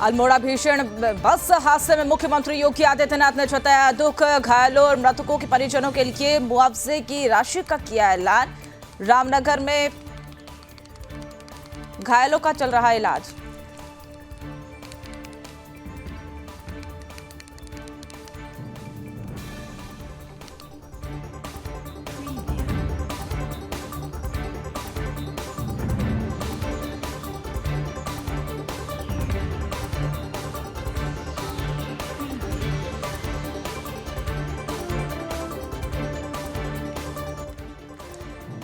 अल्मोड़ा भीषण बस हादसे में मुख्यमंत्री योगी आदित्यनाथ ने जताया दुख। घायलों और मृतकों के परिजनों के लिए मुआवजे की राशि का किया ऐलान। रामनगर में घायलों का चल रहा इलाज।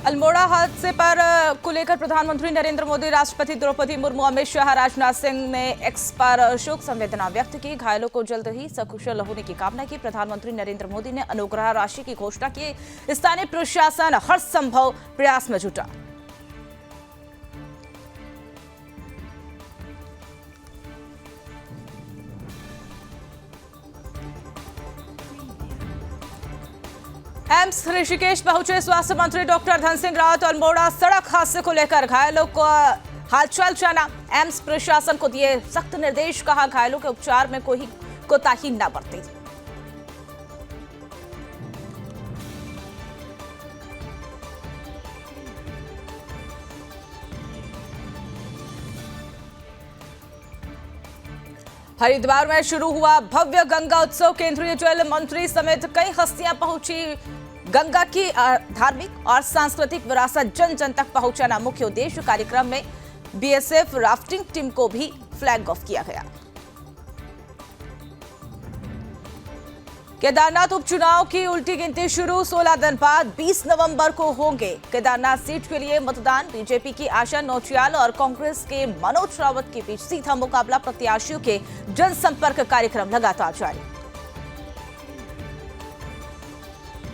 अल्मोड़ा हादसे पर को लेकर प्रधानमंत्री नरेंद्र मोदी, राष्ट्रपति द्रौपदी मुर्मू, अमित शाह, राजनाथ सिंह ने एक्स पर शोक संवेदना व्यक्त की। घायलों को जल्द ही सकुशल होने की कामना की। प्रधानमंत्री नरेंद्र मोदी ने अनुग्रह राशि की घोषणा की। स्थानीय प्रशासन हर संभव प्रयास में जुटा। एम्स ऋषिकेश पहुंचे स्वास्थ्य मंत्री डॉक्टर धन सिंह रावत। अल्मोड़ा सड़क हादसे को लेकर घायलों को हालचाल जाना। एम्स प्रशासन को दिए सख्त निर्देश, कहा घायलों के उपचार में कोई कोताही न बरते। हरिद्वार में शुरू हुआ भव्य गंगा उत्सव। केंद्रीय जल मंत्री समेत कई हस्तियां पहुंची। गंगा की धार्मिक और सांस्कृतिक विरासत जन जन तक पहुंचाना मुख्य उद्देश्य। कार्यक्रम में बीएसएफ राफ्टिंग टीम को भी फ्लैग ऑफ किया गया। केदारनाथ उपचुनाव की उल्टी गिनती शुरू। 16 दिन बाद 20 नवंबर को होंगे केदारनाथ सीट के लिए मतदान। बीजेपी की आशा नौटियाल और कांग्रेस के मनोज रावत के बीच सीधा मुकाबला। प्रत्याशियों के जनसंपर्क कार्यक्रम लगातार जारी।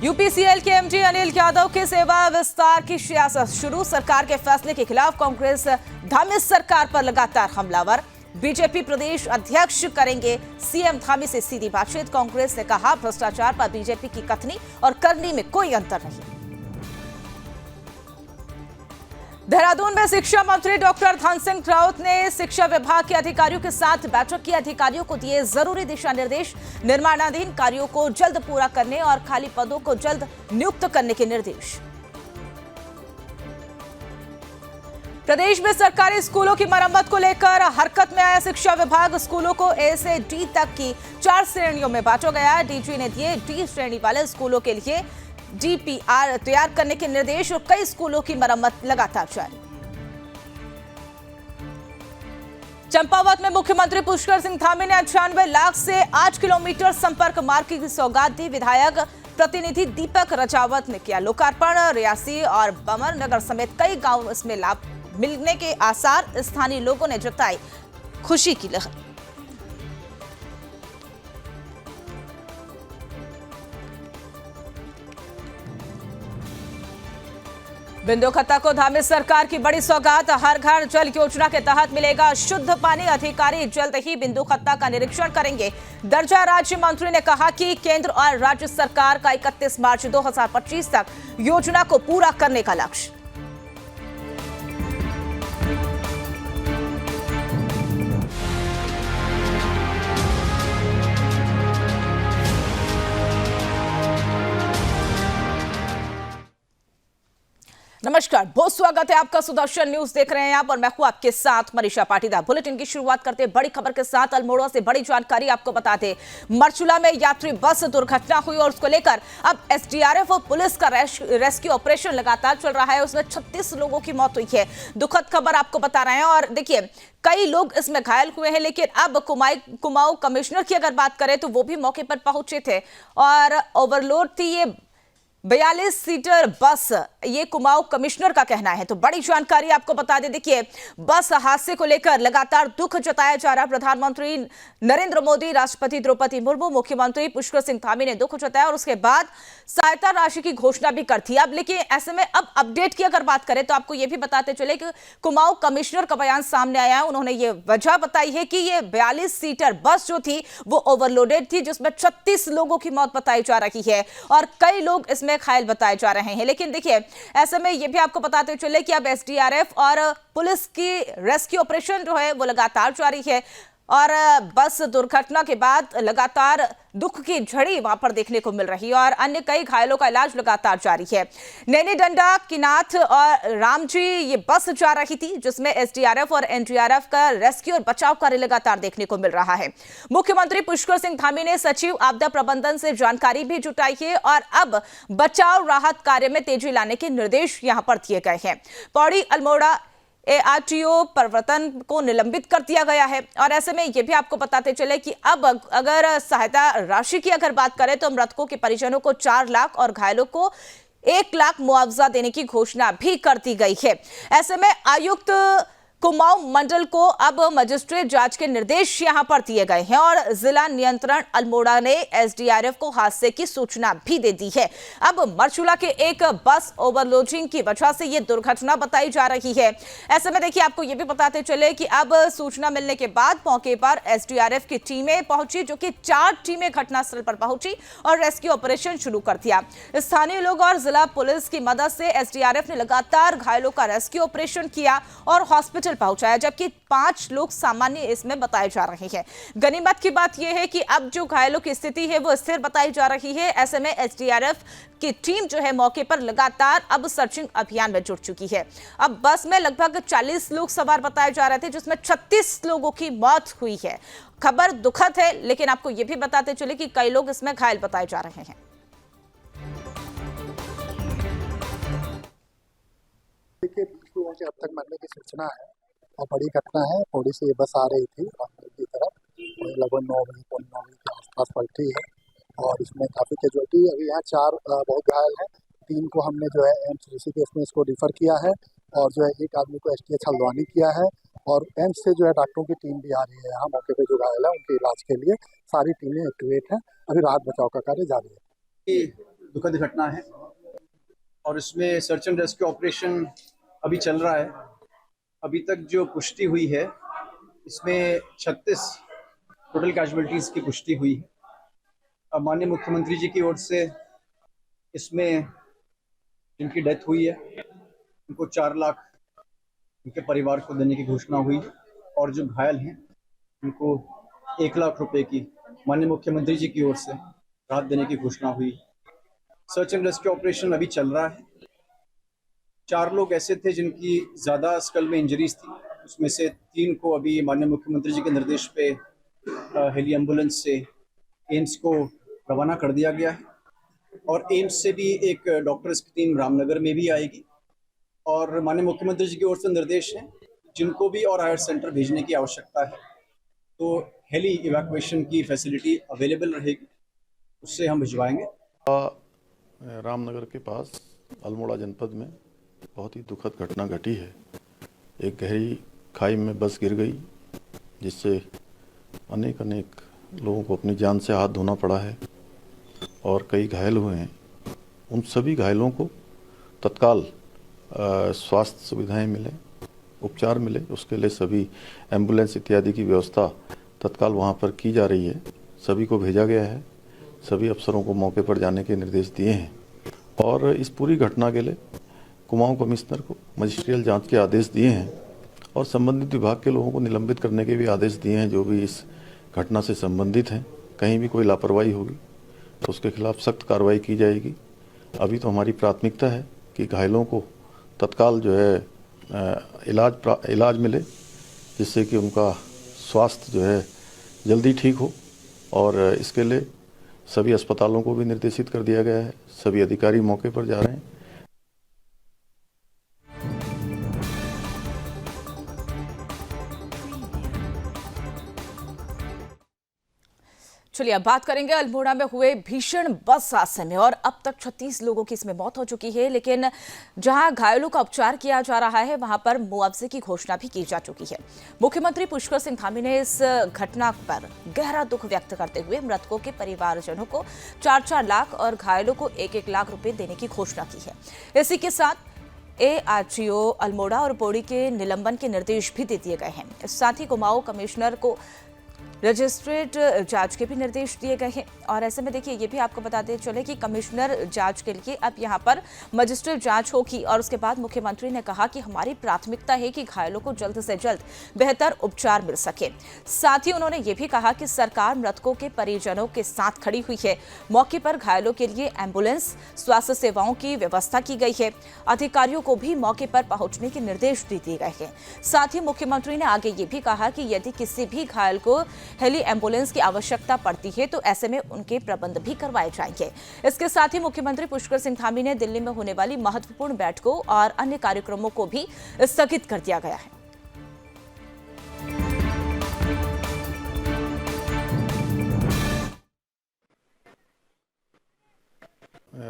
यूपीसीएल के एमडी अनिल यादव के सेवा विस्तार की सियासत शुरू। सरकार के फैसले के खिलाफ कांग्रेस धामी सरकार पर लगातार हमलावर। बीजेपी प्रदेश अध्यक्ष करेंगे सीएम धामी से सीधी बातचीत। कांग्रेस ने कहा भ्रष्टाचार पर बीजेपी की कथनी और करनी में कोई अंतर नहीं। देहरादून में शिक्षा मंत्री डॉक्टर धन सिंह रावत ने शिक्षा विभाग के अधिकारियों के साथ बैठक की। अधिकारियों को दिए जरूरी दिशा निर्देश। निर्माणाधीन कार्यों को जल्द पूरा करने और खाली पदों को जल्द नियुक्त करने के निर्देश। प्रदेश में सरकारी स्कूलों की मरम्मत को लेकर हरकत में आया शिक्षा विभाग। स्कूलों को ए से डी तक की 4 श्रेणियों में बांटा गया। डीजी ने दिए डी श्रेणी वाले स्कूलों के लिए डीपीआर तैयार करने के निर्देश। और कई स्कूलों की मरम्मत लगातार जारी। चंपावत में मुख्यमंत्री पुष्कर सिंह धामी ने 98 लाख से 8 किलोमीटर संपर्क मार्ग की सौगात दी। विधायक प्रतिनिधि दीपक रजावत ने किया लोकार्पण। रियासी और बमर नगर समेत कई गांव इसमें लाभ मिलने के आसार। स्थानीय लोगों ने जताई खुशी की लहर। बिंदु खत्ता को धामी सरकार की बड़ी सौगात। हर घर जल योजना के तहत मिलेगा शुद्ध पानी। अधिकारी जल्द ही बिंदु खत्ता का निरीक्षण करेंगे। दर्जा राज्य मंत्री ने कहा कि केंद्र और राज्य सरकार का 31 मार्च 2025 तक योजना को पूरा करने का लक्ष्य। नमस्कार, बहुत स्वागत है आपका। सुदर्शन न्यूज देख रहे हैं आप और मैं हूं आपके साथ मनीषा पाटीदार। बुलेटिन की शुरुआत करते हैं बड़ी खबर के साथ। अल्मोड़ा से बड़ी जानकारी आपको बता दें। मरचुला में यात्री बस दुर्घटना हुई और उसको लेकर अब एसडीआरएफ और पुलिस का रेस्क्यू ऑपरेशन लगातार चल रहा है। उसमें 36 लोगों की मौत हुई है। दुखद खबर आपको बता रहे हैं। और देखिए, कई लोग इसमें घायल हुए हैं। लेकिन अब कुमाऊं कमिश्नर की अगर बात करें तो वो भी मौके पर पहुंचे थे और ओवरलोड थी ये 42 सीटर बस, ये कुमाऊं कमिश्नर का कहना है। तो बड़ी जानकारी आपको बता दें। देखिए, बस हादसे को लेकर लगातार दुख जताया जा रहा। प्रधानमंत्री नरेंद्र मोदी, राष्ट्रपति द्रौपदी मुर्मू, मुख्यमंत्री पुष्कर सिंह धामी ने दुख जताया और उसके बाद सहायता राशि की घोषणा भी कर थी। अब लेकिन ऐसे में अब अपडेट की अगर बात करें तो आपको यह भी बताते चले कि कुमाऊं कमिश्नर का बयान सामने आया है। उन्होंने ये वजह बताई है कि ये 42 सीटर बस जो थी वो ओवरलोडेड थी, जिसमें 36 लोगों की मौत बताई जा रही है और कई लोग इसमें घायल बताए जा रहे हैं। लेकिन देखिए, ऐसे में यह भी आपको बताते चले कि अब एसडीआरएफ और पुलिस की रेस्क्यू ऑपरेशन जो है वो लगातार जारी है और बस दुर्घटना के बाद लगातार दुख की झड़ी वहां पर देखने को मिल रही है और अन्य कई घायलों का इलाज लगातार जारी है। नैनी डंडा, किनाथ और रामजी ये बस जा रही थी जिसमें एसडीआरएफ और एनडीआरएफ का रेस्क्यू और बचाव कार्य लगातार देखने को मिल रहा है। मुख्यमंत्री पुष्कर सिंह धामी ने सचिव आपदा प्रबंधन से जानकारी भी जुटाई है और अब बचाव राहत कार्य में तेजी लाने के निर्देश यहां पर दिए गए हैं। पौड़ी अल्मोड़ा एआरटीओ प्रवर्तन को निलंबित कर दिया गया है और ऐसे में यह भी आपको बताते चले कि अब अगर सहायता राशि की अगर बात करें तो मृतकों के परिजनों को 4 लाख और घायलों को 1 लाख मुआवजा देने की घोषणा भी कर दी गई है। ऐसे में आयुक्त कुमाऊं मंडल को अब मजिस्ट्रेट जांच के निर्देश यहां पर दिए गए हैं और जिला नियंत्रण अल्मोड़ा ने एसडीआरएफ को हादसे की सूचना भी दे दी है। अब मरचूला के एक बस ओवरलोडिंग की वजह से यह दुर्घटना बताई जा रही है। ऐसे में देखिए आपको यह भी बताते चले कि अब सूचना मिलने के बाद मौके पर एसडीआरएफ की टीमें पहुंची, जो कि 4 टीमें घटनास्थल पर पहुंची और रेस्क्यू ऑपरेशन शुरू कर दिया। स्थानीय लोग और जिला पुलिस की मदद से एसडीआरएफ ने लगातार घायलों का रेस्क्यू ऑपरेशन किया और हॉस्पिटल पहुंचाया, जबकि 5 लोग सामान्य इसमें बताए जा रहे हैं। गनीमत की बात यह है कि अब जो घायलों की स्थिति है वो स्थिर बताई जा रही है। ऐसे में एसडीआरएफ की टीम जो है मौके पर लगातार अब सर्चिंग अभियान में जुट चुकी है। अब बस में लगभग 40 लोग सवार बताए जा रहे थे जिसमें 36 लोगों की मौत हुई है। खबर दुखद है, लेकिन आपको यह भी बताते चले कि कई लोग इसमें घायल बताए जा रहे हैं। देखिए, 20 लोगों के अब तक मरने की सूचना है और बड़ी घटना है। पौड़ी से ये बस आ रही थी रामनगर की तरफ, लगभग 9 बजे पौने 9 बजे के आसपास पलटी है और इसमें काफ़ी कैजुअल्टी। अभी यहाँ 4 बहुत घायल हैं। 3 को हमने जो है एम्स ऋषिकेश में इसको रिफ़र किया है और जो है 1 आदमी को एसटीएच हल्द्वानी किया है और एम्स से जो है डॉक्टरों की टीम भी आ रही है यहाँ मौके पर। जो घायल है उनके इलाज के लिए सारी टीमें एक्टिवेट हैं। अभी राहत बचाव का कार्य जारी है। ये दुखद घटना है और इसमें सर्च एंड रेस्क्यू ऑपरेशन अभी चल रहा है। अभी तक जो पुष्टि हुई है इसमें 36 टोटल कैजुअल्टीज की पुष्टि हुई है। माननीय मुख्यमंत्री जी की ओर से इसमें जिनकी डेथ हुई है उनको 4 लाख उनके परिवार को देने की घोषणा हुई और जो घायल हैं उनको 1 लाख रुपए की माननीय मुख्यमंत्री जी की ओर से राहत देने की घोषणा हुई। सर्च एंड रेस्क्यू ऑपरेशन अभी चल रहा है। 4 लोग ऐसे थे जिनकी ज़्यादा स्कल में इंजरीज थी, उसमें से 3 को अभी माननीय मुख्यमंत्री जी के निर्देश पे हेली एम्बुलेंस से एम्स को रवाना कर दिया गया है और एम्स से भी एक डॉक्टर्स की टीम रामनगर में भी आएगी और माननीय मुख्यमंत्री जी की ओर से निर्देश है जिनको भी और हायर सेंटर भेजने की आवश्यकता है तो हेली इवैक्यूएशन की फैसिलिटी अवेलेबल रहेगी, उससे हम भिजवाएंगे। रामनगर के पास अल्मोड़ा जनपद में बहुत ही दुखद घटना घटी है। एक गहरी खाई में बस गिर गई जिससे अनेक लोगों को अपनी जान से हाथ धोना पड़ा है और कई घायल हुए हैं। उन सभी घायलों को तत्काल स्वास्थ्य सुविधाएं मिले, उपचार मिले, उसके लिए सभी एम्बुलेंस इत्यादि की व्यवस्था तत्काल वहां पर की जा रही है। सभी को भेजा गया है, सभी अफसरों को मौके पर जाने के निर्देश दिए हैं और इस पूरी घटना के लिए कुमाऊं कमिश्नर को मजिस्ट्रियल जांच के आदेश दिए हैं और संबंधित विभाग के लोगों को निलंबित करने के भी आदेश दिए हैं जो भी इस घटना से संबंधित हैं। कहीं भी कोई लापरवाही होगी तो उसके खिलाफ सख्त कार्रवाई की जाएगी। अभी तो हमारी प्राथमिकता है कि घायलों को तत्काल जो है इलाज मिले जिससे कि उनका स्वास्थ्य जो है जल्दी ठीक हो और इसके लिए सभी अस्पतालों को भी निर्देशित कर दिया गया है। सभी अधिकारी मौके पर जा रहे हैं। चलिए अब बात करेंगे अल्मोड़ा में हुए भीषण बस हादसे में और अब तक 36 लोगों की इसमें मौत हो चुकी है, लेकिन जहां घायलों का उपचार किया जा रहा है वहां पर मुआवजे की घोषणा भी की जा चुकी है। मुख्यमंत्री पुष्कर सिंह धामी ने इस घटना पर गहरा दुख व्यक्त करते हुए मृतकों के परिवारजनों को 4-4 लाख और घायलों को 1-1 लाख रुपए देने की घोषणा की है। इसी के साथ एआरटीओ अल्मोड़ा और पौड़ी के निलंबन के निर्देश भी दे दिए गए हैं। साथ ही कुमाऊं कमिश्नर को रजिस्ट्रेट जांच के भी निर्देश दिए गए हैं। और ऐसे में देखिए, ये भी आपको बताते चले कि कमिश्नर जांच के लिए अब यहां पर मजिस्ट्रेट जांच होगी। और उसके बाद मुख्यमंत्री ने कहा कि हमारी प्राथमिकता है कि घायलों को जल्द से जल्द बेहतर उपचार मिल सके। साथ ही उन्होंने ये भी कहा कि सरकार मृतकों के परिजनों के साथ खड़ी हुई है। मौके पर घायलों के लिए एम्बुलेंस, स्वास्थ्य सेवाओं की व्यवस्था की गई है। अधिकारियों को भी मौके पर पहुंचने के निर्देश दे दिए गए हैं। साथ ही मुख्यमंत्री ने आगे ये भी कहा कि यदि किसी भी घायल को हेली एम्बुलेंस की आवश्यकता पड़ती है तो ऐसे में उनके प्रबंध भी करवाए जाएंगे। इसके साथ ही मुख्यमंत्री पुष्कर सिंह धामी ने दिल्ली में होने वाली महत्वपूर्ण बैठकों और अन्य कार्यक्रमों को भी स्थगित कर दिया गया है।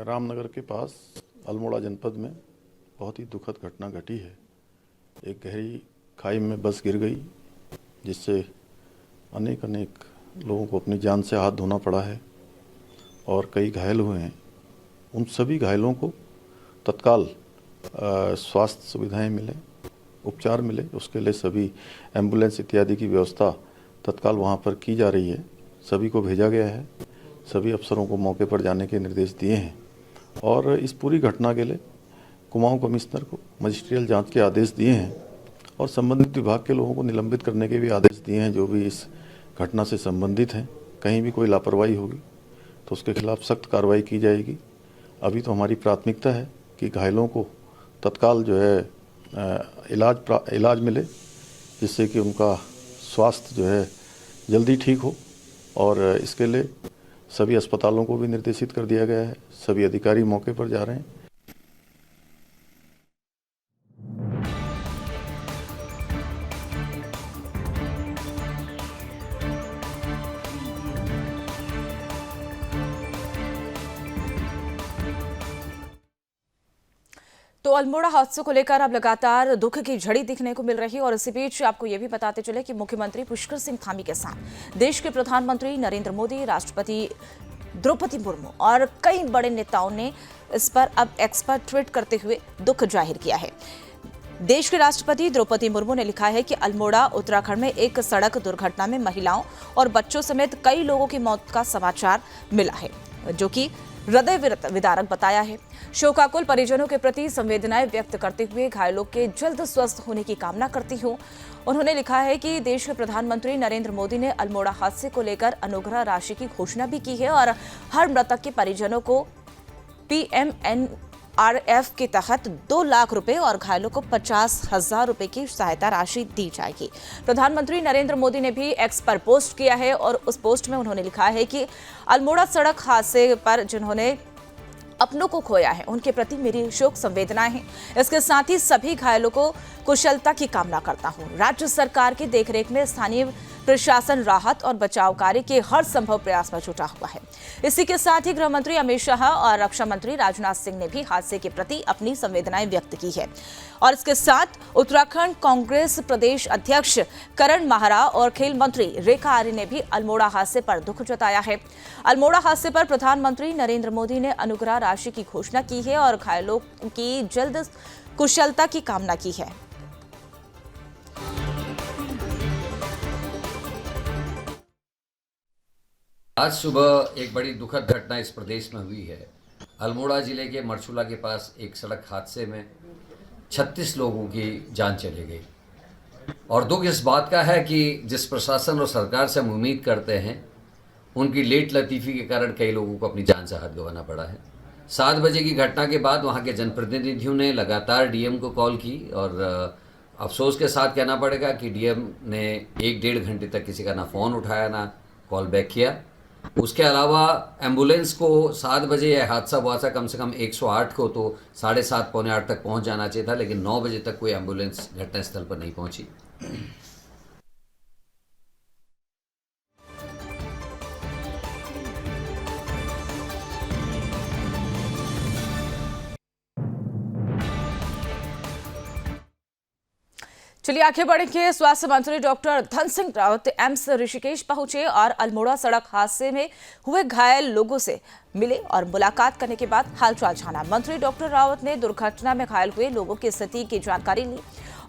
रामनगर के पास अल्मोड़ा जनपद में बहुत ही दुखद घटना घटी है। एक गहरी खाई में बस गिर गई, जिससे अनेक लोगों को अपनी जान से हाथ धोना पड़ा है और कई घायल हुए हैं। उन सभी घायलों को तत्काल स्वास्थ्य सुविधाएं मिले, उपचार मिले, उसके लिए सभी एम्बुलेंस इत्यादि की व्यवस्था तत्काल वहां पर की जा रही है। सभी को भेजा गया है, सभी अफसरों को मौके पर जाने के निर्देश दिए हैं और इस पूरी घटना के लिए कुमाऊं कमिश्नर को मजिस्ट्रियल जांच के आदेश दिए हैं और संबंधित विभाग के लोगों को निलंबित करने के भी आदेश दिए हैं जो भी इस घटना से संबंधित हैं। कहीं भी कोई लापरवाही होगी तो उसके खिलाफ सख्त कार्रवाई की जाएगी। अभी तो हमारी प्राथमिकता है कि घायलों को तत्काल जो है इलाज मिले, जिससे कि उनका स्वास्थ्य जो है जल्दी ठीक हो। और इसके लिए सभी अस्पतालों को भी निर्देशित कर दिया गया है। सभी अधिकारी मौके पर जा रहे हैं। तो अल्मोड़ा हादसे को लेकर अब लगातार दुख की झड़ी दिखने को मिल रही है। और इसी बीच आपको यह भी बताते चले कि मुख्यमंत्री पुष्कर सिंह धामी के साथ देश के प्रधानमंत्री नरेंद्र मोदी, राष्ट्रपति द्रौपदी मुर्मू और कई बड़े नेताओं ने इस पर अब एक्स पर ट्वीट करते हुए दुख जाहिर किया है। देश के राष्ट्रपति द्रौपदी मुर्मू ने लिखा है कि अल्मोड़ा उत्तराखंड में एक सड़क दुर्घटना में महिलाओं और बच्चों समेत कई लोगों की मौत का समाचार मिला है, जो कि हृदय विदारक बताया है। शोकाकुल परिजनों के प्रति संवेदनाएं व्यक्त करते हुए घायलों के जल्द स्वस्थ होने की कामना करती हूं। उन्होंने लिखा है कि देश के प्रधानमंत्री नरेंद्र मोदी ने अल्मोड़ा हादसे को लेकर अनुग्रह राशि की घोषणा भी की है और हर मृतक के परिजनों को PMNRF के तहत 2 लाख रुपए और घायलों को 50,000 रुपए की सहायता राशि दी जाएगी। प्रधानमंत्री नरेंद्र मोदी ने भी एक्स पर पोस्ट किया है और उस पोस्ट में उन्होंने लिखा है कि अल्मोड़ा सड़क हादसे पर जिन्होंने अपनों को खोया है उनके प्रति मेरी शोक संवेदनाएं हैं। इसके साथ ही सभी घायलों को कुशलता की कामना करता हूं। राज्य सरकार की देखरेख में स्थानीय प्रशासन राहत और बचाव कार्य के हर संभव प्रयास में जुटा हुआ है। इसी के साथ ही गृह मंत्री अमित शाह और रक्षा मंत्री राजनाथ सिंह ने भी हादसे के प्रति अपनी संवेदनाएं व्यक्त की है। और इसके साथ उत्तराखंड कांग्रेस प्रदेश अध्यक्ष करण माहरा और खेल मंत्री रेखा आर्य ने भी अल्मोड़ा हादसे पर दुख जताया है। अल्मोड़ा हादसे पर प्रधानमंत्री नरेंद्र मोदी ने अनुग्रह राशि की घोषणा की है और घायलों की जल्द कुशलता की कामना की है। आज सुबह एक बड़ी दुखद घटना इस प्रदेश में हुई है। अल्मोड़ा जिले के मरचूला के पास एक सड़क हादसे में 36 लोगों की जान चली गई और दुख इस बात का है कि जिस प्रशासन और सरकार से हम उम्मीद करते हैं उनकी लेट लतीफ़ी के कारण कई लोगों को अपनी जान से हाथ गंवाना पड़ा है। 7 बजे की घटना के बाद वहाँ के जनप्रतिनिधियों ने लगातार डीएम को कॉल की और अफसोस के साथ कहना पड़ेगा कि डीएम ने 1-1.5 घंटे तक किसी का ना फ़ोन उठाया ना कॉल बैक किया। उसके अलावा एम्बुलेंस को 7 बजे यह हादसा हुआ था, कम से कम 108 को तो 7:30 पौने 8 तक पहुंच जाना चाहिए था, लेकिन 9 बजे तक कोई एम्बुलेंस घटनास्थल पर नहीं पहुंची। चलिए आगे बढ़ेंगे। स्वास्थ्य मंत्री डॉक्टर धन सिंह रावत एम्स ऋषिकेश पहुंचे और अल्मोड़ा सड़क हादसे में हुए घायल लोगों से मिले और मुलाकात करने के बाद हालचाल जाना। मंत्री डॉक्टर रावत ने दुर्घटना में घायल हुए लोगों की स्थिति की जानकारी ली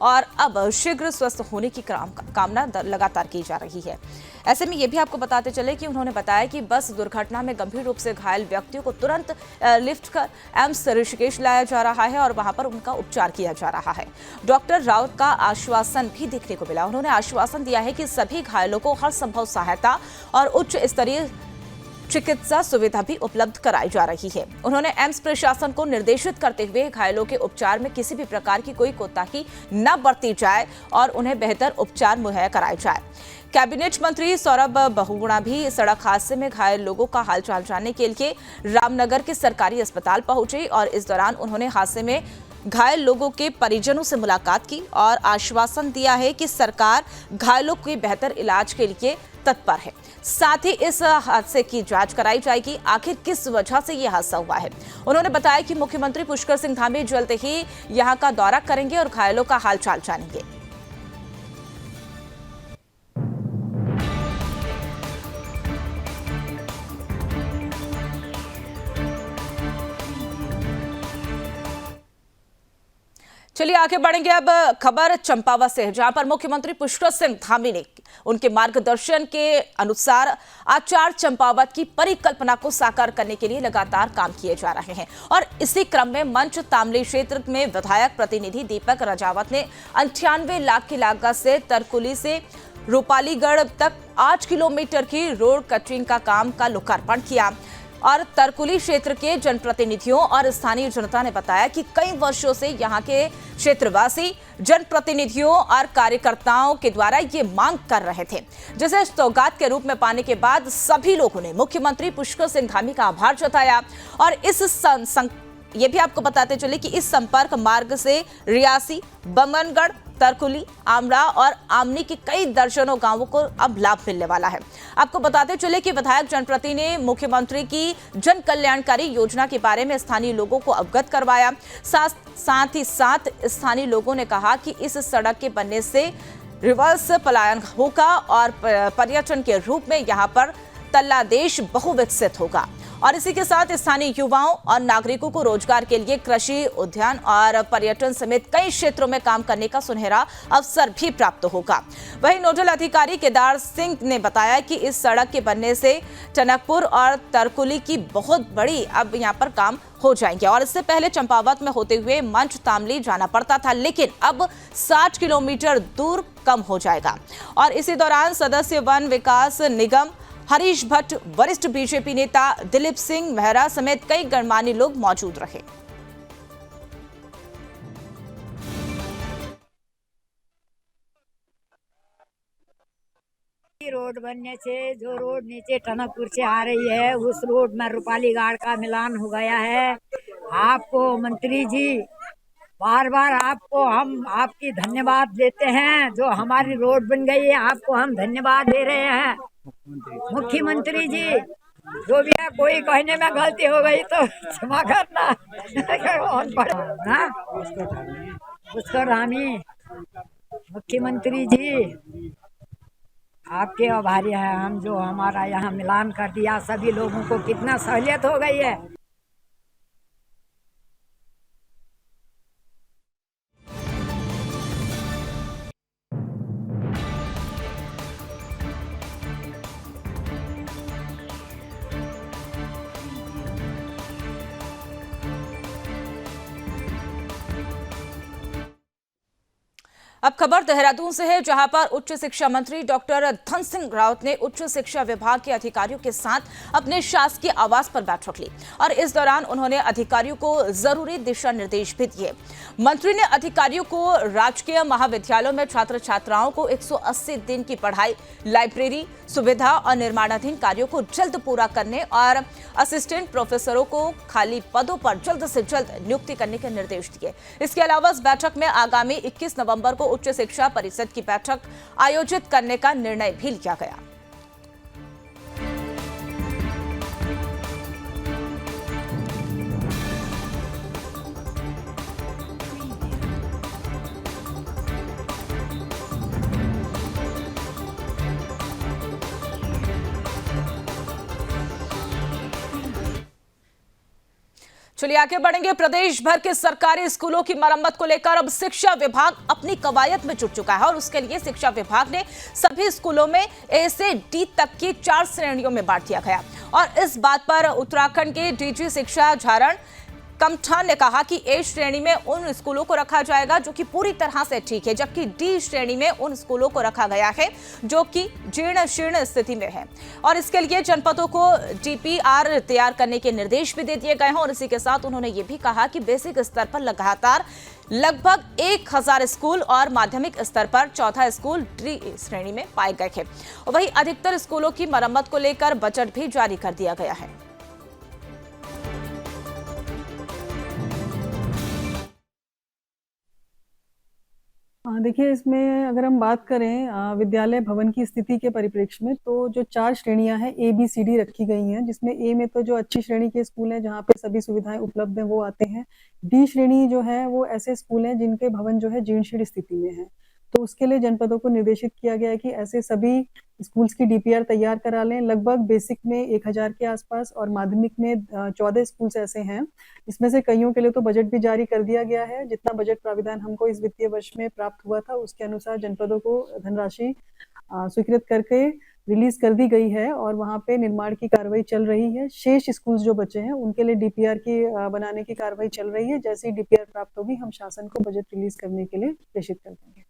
और अब शीघ्र स्वस्थ होने की कामना लगातार की जा रही है। ऐसे में ये भी आपको बताते चले कि उन्होंने बताया कि बस दुर्घटना में गंभीर रूप से घायल व्यक्तियों को तुरंत लिफ्ट कर एम्स ऋषिकेश लाया जा रहा है और वहां पर उनका उपचार किया जा रहा है। डॉक्टर राउत का आश्वासन भी देखने को मिला। उन्होंने आश्वासन दिया है कि सभी घायलों को हर संभव सहायता और उच्च स्तरीय चिकित्सा सुविधा भी उपलब्ध कराई जा रही है। उन्होंने एम्स प्रशासन को निर्देशित करते हुए घायलों के उपचार में किसी भी प्रकार की कोई कोताही न बरती जाए और उन्हें बेहतर उपचार मुहैया कराया जाए। कैबिनेट मंत्री सौरभ बहुगुणा भी सड़क हादसे में घायल लोगों का हालचाल जानने के लिए रामनगर के सरकारी अस्पताल पहुंचे और इस दौरान उन्होंने हादसे में घायल लोगों के परिजनों से मुलाकात की और आश्वासन दिया है कि सरकार घायलों के बेहतर इलाज के लिए तत्पर है। साथ ही इस हादसे की जांच कराई जाएगी, आखिर किस वजह से यह हादसा हुआ है। उन्होंने बताया कि मुख्यमंत्री पुष्कर सिंह धामी जल्द ही यहां का दौरा करेंगे और घायलों का हालचाल जानेंगे। चलिए आगे बढ़ेंगे। अब खबर चंपावत से है, जहां पर मुख्यमंत्री पुष्कर सिंह धामी ने उनके मार्गदर्शन के अनुसार आचार चंपावत की परिकल्पना को साकार करने के लिए लगातार काम किए जा रहे हैं और इसी क्रम में मंच तामली क्षेत्र में विधायक प्रतिनिधि दीपक राजावत ने 98 लाख की लागत से तरकुली से रूपालीगढ़ तक 8 किलोमीटर की रोड कटरिंग का काम का लोकार्पण किया और तरकुली क्षेत्र के जनप्रतिनिधियों और स्थानीय जनता ने बताया कि कई वर्षों से यहां के क्षेत्रवासी जनप्रतिनिधियों और कार्यकर्ताओं के द्वारा ये मांग कर रहे थे, जिसे सौगात के रूप में पाने के बाद सभी लोगों ने मुख्यमंत्री पुष्कर सिंह धामी का आभार जताया और ये भी आपको बताते चले कि इस संपर्क मार्ग से रियासी, बमनगढ़, तरकुली, आमड़ा और आमनी के कई दर्जनों गांवों को अब लाभ मिलने वाला है। आपको बताते चले कि विधायक जनप्रति ने मुख्यमंत्री की जन कल्याणकारी योजना के बारे में स्थानीय लोगों को अवगत करवाया। साथ ही साथ स्थानीय लोगों ने कहा कि इस सड़क के बनने से रिवर्स पलायन होगा और पर्यटन के रूप में यहाँ पर तल्लादेश बहुविकसित होगा और इसी के साथ स्थानीय युवाओं और नागरिकों को रोजगार के लिए कृषि, उद्यान और पर्यटन समेत कई क्षेत्रों में काम करने का सुनहरा अवसर भी प्राप्त होगा। वहीं नोडल अधिकारी केदार सिंह ने बताया कि इस सड़क के बनने से टनकपुर और तरकुली की बहुत बड़ी अब यहां पर काम हो जाएंगे और इससे पहले चंपावत में होते हुए मंच तामली जाना पड़ता था, लेकिन अब 60 किलोमीटर दूर कम हो जाएगा। और इसी दौरान सदस्य वन विकास निगम हरीश भट्ट, वरिष्ठ बीजेपी नेता दिलीप सिंह मेहरा समेत कई गणमान्य लोग मौजूद रहे। रोड बनने से जो रोड नीचे टनकपुर से आ रही है उस रोड में रूपालीगढ़ का मिलान हो गया है। आपको मंत्री जी बार बार आपको हम आपकी धन्यवाद देते हैं, जो हमारी रोड बन गई है आपको हम धन्यवाद दे रहे हैं। मुख्यमंत्री जी जो भी है, कोई कहने में गलती हो गई तो क्षमा करना। पुष्कर धामी मुख्यमंत्री जी आपके आभारी हैं हम, जो हमारा यहाँ मिलान कर दिया, सभी लोगों को कितना सहूलियत हो गई है। अब खबर देहरादून से है, जहां पर उच्च शिक्षा मंत्री डॉक्टर धन सिंह रावत ने उच्च शिक्षा विभाग के अधिकारियों के साथ अपने शासकीय आवास पर बैठक ली और इस दौरान उन्होंने अधिकारियों को जरूरी दिशा निर्देश भी दिए। मंत्री ने अधिकारियों को राजकीय महाविद्यालयों में छात्र छात्राओं को 180 दिन की पढ़ाई, लाइब्रेरी सुविधा और निर्माणाधीन कार्यों को जल्द पूरा करने और असिस्टेंट प्रोफेसरों को खाली पदों पर जल्द से जल्द नियुक्ति करने के निर्देश दिए। इसके अलावा इस बैठक में आगामी 21 नवंबर को उच्च शिक्षा परिषद की बैठक आयोजित करने का निर्णय भी लिया गया। चलिए आगे बढ़ेंगे। प्रदेश भर के सरकारी स्कूलों की मरम्मत को लेकर अब शिक्षा विभाग अपनी कवायद में जुट चुका है और उसके लिए शिक्षा विभाग ने सभी स्कूलों में ए से डी तक की 4 श्रेणियों में बांट दिया गया। और इस बात पर उत्तराखंड के डीजी शिक्षा झारण कमठान ने कहा कि ए श्रेणी में उन स्कूलों को रखा जाएगा जो कि पूरी तरह से ठीक है, जबकि डी श्रेणी में उन स्कूलों को रखा गया है जो कि जीर्ण शीर्ण स्थिति में है। और इसके लिए जनपदों को डीपीआर तैयार करने के निर्देश भी दे दिए गए हैं। और इसी के साथ उन्होंने ये भी कहा कि बेसिक स्तर पर लगातार लगभग 1000 स्कूल और माध्यमिक स्तर पर 14 स्कूल डी श्रेणी में पाए गए हैं। और वहीं अधिकतर स्कूलों की मरम्मत को लेकर बजट भी जारी कर दिया गया है। देखिए, इसमें अगर हम बात करें विद्यालय भवन की स्थिति के परिप्रेक्ष्य में, तो जो 4 श्रेणियां हैं ABCD रखी गई हैं, जिसमें ए में तो जो अच्छी श्रेणी के स्कूल हैं जहां पे सभी सुविधाएं उपलब्ध हैं वो आते हैं। डी श्रेणी जो है वो ऐसे स्कूल हैं जिनके भवन जो है जीर्ण स्थिति में है। तो उसके लिए जनपदों को निर्देशित किया गया है कि ऐसे सभी स्कूल्स की डीपीआर तैयार करा लें। लगभग बेसिक में 1000 के आसपास और माध्यमिक में 14 स्कूल्स ऐसे हैं। इसमें से कईयों के लिए तो बजट भी जारी कर दिया गया है। जितना बजट प्राविधान हमको इस वित्तीय वर्ष में प्राप्त हुआ था उसके अनुसार जनपदों को धनराशि स्वीकृत करके रिलीज कर दी गई है और वहां पे निर्माण की कार्रवाई चल रही है। शेष स्कूल्स जो बचे हैं उनके लिए डीपीआर की बनाने की कार्रवाई चल रही है। जैसे ही डीपीआर प्राप्त होगी हम शासन को बजट रिलीज करने के लिए प्रेषित कर देंगे।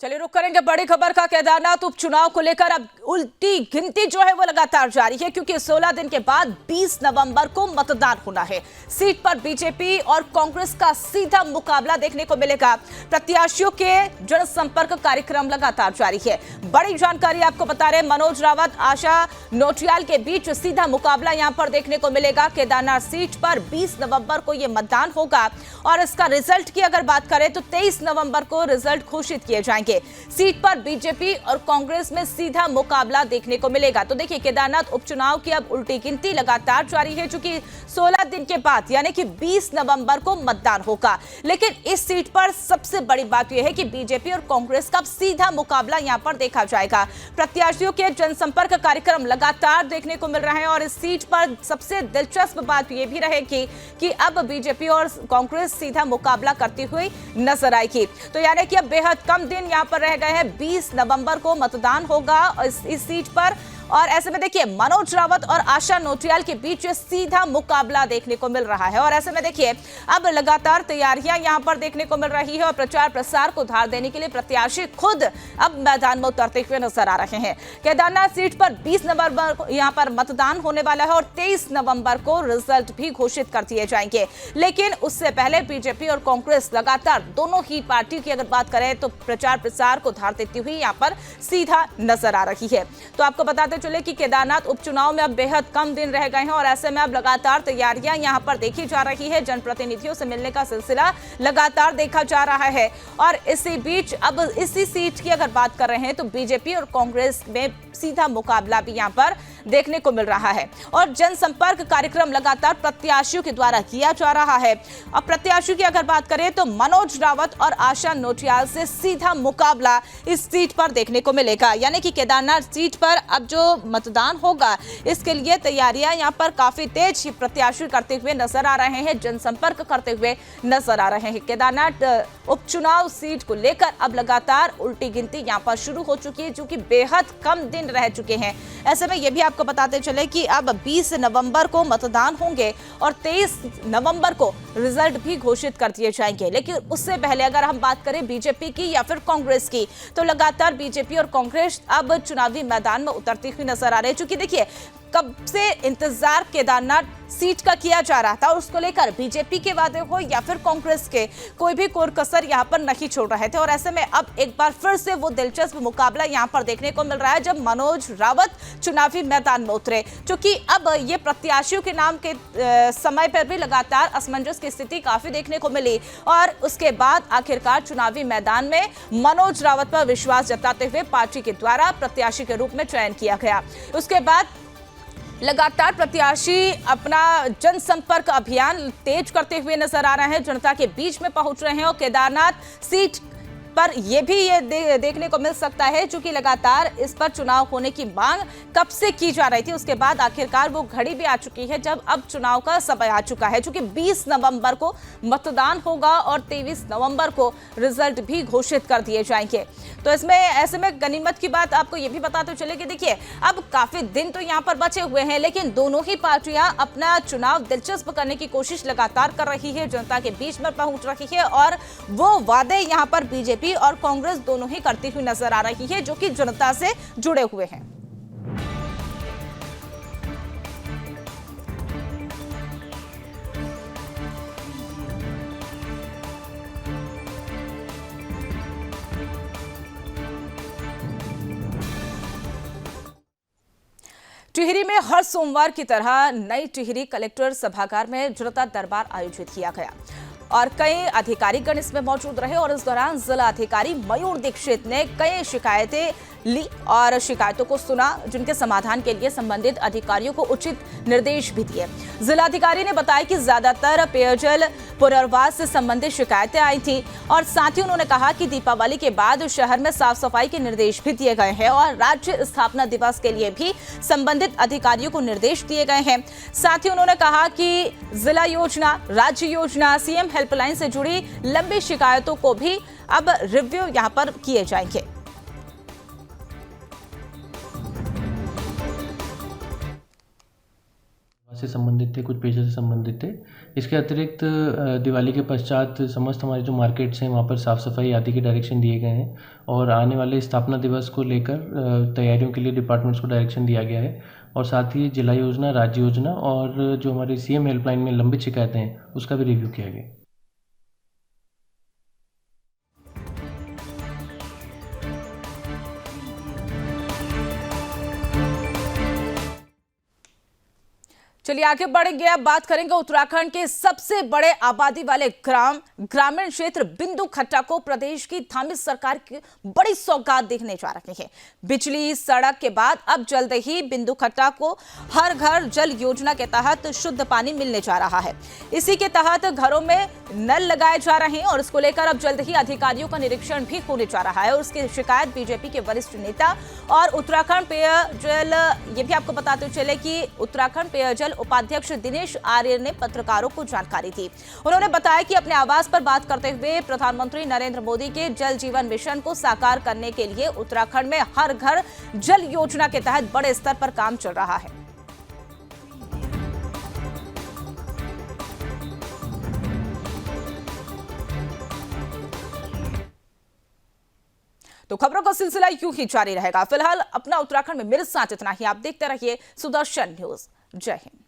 चलिए रुक करेंगे बड़ी खबर का। केदारनाथ उपचुनाव को लेकर अब उल्टी गिनती जो है वो लगातार जारी है, क्योंकि 16 दिन के बाद 20 नवंबर को मतदान होना है। सीट पर बीजेपी और कांग्रेस का सीधा मुकाबला देखने को मिलेगा। प्रत्याशियों के जनसंपर्क कार्यक्रम लगातार जारी है। बड़ी जानकारी आपको बता रहे, मनोज रावत आशा नोटियाल के बीच सीधा मुकाबला यहां पर देखने को मिलेगा। केदारनाथ सीट पर 20 नवंबर को यह मतदान होगा और इसका रिजल्ट की अगर बात करें तो 23 नवंबर को रिजल्ट घोषित किए जाएंगे। सीट पर बीजेपी और कांग्रेस में सीधा मुकाबला देखने को मिलेगा। तो देखिए, केदारनाथ उपचुनाव की अब उल्टी गिनती लगातार जारी है, क्योंकि 16 दिन के बाद यानी कि 20 नवंबर को मतदान होगा। लेकिन इस सीट पर सबसे बड़ी बात यह है कि बीजेपी और कांग्रेस का सीधा मुकाबला यहां पर देखा जाएगा। प्रत्याशियों के जनसंपर्क कार्यक्रम लगातार देखने को मिल रहे हैं और इस सीट पर सबसे दिलचस्प बात यह भी रहेगी कि अब बीजेपी और कांग्रेस सीधा मुकाबला करती हुई नजर आएगी। तो यानी कि अब बेहद कम दिन यहां पर रह गए हैं। 20 नवंबर को मतदान होगा इस सीट पर। और ऐसे में देखिए, मनोज रावत और आशा नोटियाल के बीच सीधा मुकाबला देखने को मिल रहा है। और ऐसे में देखिए, अब लगातार तैयारियां यहां पर देखने को मिल रही है और प्रचार प्रसार को धार देने के लिए प्रत्याशी खुद अब मैदान में उतरते हुए नजर आ रहे हैं। केदारनाथ सीट पर 20 नवंबर को यहां पर मतदान होने वाला है और 23 नवंबर को रिजल्ट भी घोषित कर दिए जाएंगे। लेकिन उससे पहले बीजेपी और कांग्रेस लगातार दोनों ही पार्टी की अगर बात करें तो प्रचार प्रसार को धार देती हुई यहां पर सीधा नजर आ रही है। तो आपको बताते चले कि केदारनाथ उपचुनाव में अब बेहद कम दिन रह गए हैं और ऐसे में अब लगातार तैयारियां यहां पर देखी जा रही है। जनप्रतिनिधियों से मिलने का सिलसिला लगातार देखा जा रहा है। और इसी बीच अब इसी सीट की अगर बात कर रहे हैं तो बीजेपी और कांग्रेस में सीधा मुकाबला भी यहां पर देखने को मिल रहा है। और जनसंपर्क कार्यक्रम लगातार प्रत्याशियों के द्वारा किया जा रहा है। अब प्रत्याशियों की अगर बात करें तो मनोज रावत और आशा नोटियाल से सीधा मुकाबला इस सीट पर देखने को मिलेगा। यानी कि केदारनाथ सीट पर अब जो मतदान होगा इसके लिए तैयारियां यहां पर काफी तेज प्रत्याशी करते हुए नजर आ रहे हैं, जनसंपर्क करते हुए नजर आ रहे हैं। केदारनाथ उपचुनाव सीट को लेकर अब लगातार उल्टी गिनती यहां पर शुरू हो चुकी है, जो कि बेहद कम दिन रह चुके हैं। ऐसे में यह भी आपको बताते चले कि अब 20 नवंबर को मतदान होंगे और 23 नवंबर को रिजल्ट भी घोषित कर दिए जाएंगे। लेकिन उससे पहले अगर हम बात करें बीजेपी की या फिर कांग्रेस की, तो लगातार बीजेपी और कांग्रेस अब चुनावी मैदान में उतरती हुई नजर आ रहे हैं। क्योंकि देखिए, कब से इंतजार केदारनाथ सीट का किया जा रहा था और उसको लेकर बीजेपी के वादे हो या फिर कांग्रेस के, कोई भी कोर कसर यहां पर नहीं छोड़ रहे थे। और ऐसे में अब एक बार फिर से वो दिलचस्प मुकाबला यहां पर देखने को मिल रहा है जब मनोज रावत चुनावी मैदान में उतरे। क्योंकि अब ये प्रत्याशियों के नाम के समय पर भी लगातार असमंजस की स्थिति काफी देखने को मिली और उसके बाद आखिरकार चुनावी मैदान में मनोज रावत पर विश्वास जताते हुए पार्टी के द्वारा प्रत्याशी के रूप में चयन किया गया। उसके बाद लगातार प्रत्याशी अपना जनसंपर्क अभियान तेज करते हुए नजर आ रहे हैं, जनता के बीच में पहुंच रहे हैं और केदारनाथ सीट पर यह भी देखने को मिल सकता है, चूंकि लगातार इस पर चुनाव होने की मांग कब से की जा रही थी, उसके बाद आखिरकार वो घड़ी भी आ चुकी है जब अब चुनाव का समय आ चुका है, चूंकि 20 नवंबर को मतदान होगा और 23 नवंबर को रिजल्ट भी घोषित कर दिए जाएंगे। तो इसमें ऐसे में गनीमत की बात आपको ये भी बताते चले कि देखिए अब काफी दिन तो यहाँ पर बचे हुए हैं, लेकिन दोनों ही पार्टियां अपना चुनाव दिलचस्प करने की कोशिश लगातार कर रही है, जनता के बीच में पहुंच रही है और वो वादे यहाँ पर बीजेपी और कांग्रेस दोनों ही करती हुई नजर आ रही है जो कि जनता से जुड़े हुए हैं। टिहरी में हर सोमवार की तरह नई टिहरी कलेक्टर सभागार में जनता दरबार आयोजित किया गया और कई अधिकारीगण इसमें मौजूद रहे और इस दौरान जिला अधिकारी मयूर दीक्षित ने कई शिकायतें ली और शिकायतों को सुना, जिनके समाधान के लिए संबंधित अधिकारियों को उचित निर्देश भी दिए। जिलाधिकारी ने बताया कि ज्यादातर पेयजल पुनर्वास से संबंधित शिकायतें आई थी और साथ ही उन्होंने कहा कि दीपावली के बाद शहर में साफ सफाई के निर्देश भी दिए गए हैं और राज्य स्थापना दिवस के लिए भी संबंधित अधिकारियों को निर्देश दिए गए हैं। साथ ही उन्होंने कहा कि जिला योजना, राज्य योजना, सीएम हेल्पलाइन से जुड़ी लंबी शिकायतों को भी अब रिव्यू यहां पर किए जाएंगे। से संबंधित थे, कुछ पेशे से संबंधित थे। इसके अतिरिक्त दिवाली के पश्चात समस्त हमारे जो मार्केट्स हैं वहाँ पर साफ़ सफाई आदि के डायरेक्शन दिए गए हैं और आने वाले स्थापना दिवस को लेकर तैयारियों के लिए डिपार्टमेंट्स को डायरेक्शन दिया गया है और साथ ही जिला योजना, राज्य योजना और जो हमारी सीएम हेल्पलाइन में लंबित शिकायतें हैं उसका भी रिव्यू किया गया। चलिए आगे बढ़ेंगे, अब बात करेंगे उत्तराखंड के सबसे बड़े आबादी वाले ग्रामीण क्षेत्र बिंदुखट्टा को प्रदेश की धामित सरकार की बड़ी सौगात देखने जा रही है। बिजली, सड़क के बाद अब जल्द ही बिंदुखट्टा को हर घर जल योजना के तहत शुद्ध पानी मिलने जा रहा है। इसी के तहत घरों में नल लगाए जा रहे हैं और इसको लेकर अब जल्द ही अधिकारियों का निरीक्षण भी होने जा रहा है और उसकी शिकायत बीजेपी के वरिष्ठ नेता और उत्तराखंड पेयजल, ये भी आपको बताते चले कि उत्तराखंड पेयजल उपाध्यक्ष दिनेश आर्य ने पत्रकारों को जानकारी दी। उन्होंने बताया कि अपने आवास पर बात करते हुए प्रधानमंत्री नरेंद्र मोदी के जल जीवन मिशन को साकार करने के लिए उत्तराखंड में हर घर जल योजना के तहत बड़े स्तर पर काम चल रहा है। तो खबरों का सिलसिला यूं ही जारी रहेगा। फिलहाल अपना उत्तराखंड में मेरे साथ इतना ही। आप देखते रहिए सुदर्शन न्यूज। जय हिंद।